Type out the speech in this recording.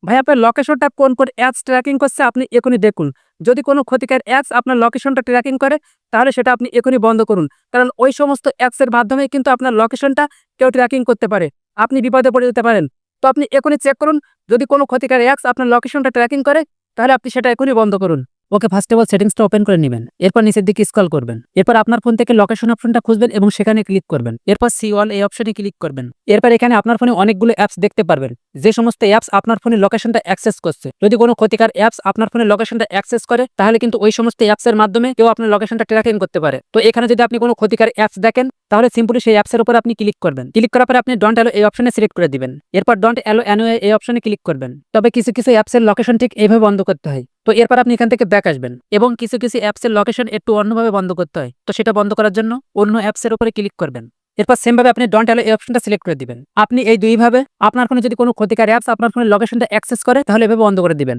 ভাই আপনার লোকেশনটা কোন অ্যাপস ট্র্যাকিং করছে আপনি এখনই দেখুন। যদি কোনো ক্ষতিকর অ্যাপস আপনার লোকেশনটা ট্র্যাকিং করে তাহলে সেটা আপনি এখনই বন্ধ করুন। কারণ ওই সমস্ত অ্যাপসের মাধ্যমে কিন্তু আপনার লোকেশনটা কেউ ট্র্যাকিং করতে পারে। আপনি বিপদে পড়ে যেতে পারেন। তো আপনি এখনই চেক করুন যদি কোনো ক্ষতিকর অ্যাপস আপনার লোকেশনটা ট্র্যাকিং করে তাহলে আপনি সেটা এখনই বন্ধ করুন। ওকে, ফার্স্ট অফ অল সেটিংসটা ওপেন করে নিবেন। এরপর নিচের দিকে স্ক্রল করবেন। এরপর আপনার ফোন থেকে লোকেশন অপশনটা খুঁজবেন এবং সেখানে ক্লিক করবেন। এরপর সি অল এই অপশনে ক্লিক করবেন। এরপর এখানে আপনার ফোনে অনেকগুলো অ্যাপস দেখতে পারবেন। যে সমস্ত অ্যাপস আপনার ফোনে লোকেশনটা অ্যাক্সেস করছে, যদি কোনো ক্ষতিকর অ্যাপস আপনার ফোনে লোকেশনটা অ্যাক্সেস করে তাহলে কিন্তু ওই সমস্ত অ্যাপসের মাধ্যমে কেউ আপনার লোকেশনটা ট্র্যাকিং করতে পারে। তো এখানে যদি আপনি কোনো ক্ষতিকর অ্যাপস দেখেন তাহলে সিম্পলি সেই অ্যাপসের উপর আপনি ক্লিক করবেন। ক্লিক করার পরে আপনি ডন্ট অ্যালো এই অপশনে সিলেক্ট করে দিবেন। এরপর ডন্ট অ্যালো অ্যানিওয়ে এই অপশনে ক্লিক করবেন। তবে কিছু কিছু অ্যাপসের লোকেশন ঠিক এইভাবে বন্ধ করতে হয়। তো এরপর আপনি এখান থেকে ব্যাক আসবেন এবং কিছু কিছু অ্যাপসের লোকেশন একটু অন্যভাবে বন্ধ করতে হয়। তো সেটা বন্ধ করার জন্য অন্য অ্যাপসের উপরে ক্লিক করবেন। এরপর সেম ভাবে আপনি ডন্ট অ্যালো এই অপশনটা সিলেক্ট করে দিবেন। আপনি এই দুইভাবে আপনার ফোনে যদি কোনো ক্ষতিকর অ্যাপস আপনার ফোনের লোকেশনটা অ্যাক্সেস করে তাহলে এভাবে বন্ধ করে দিবেন।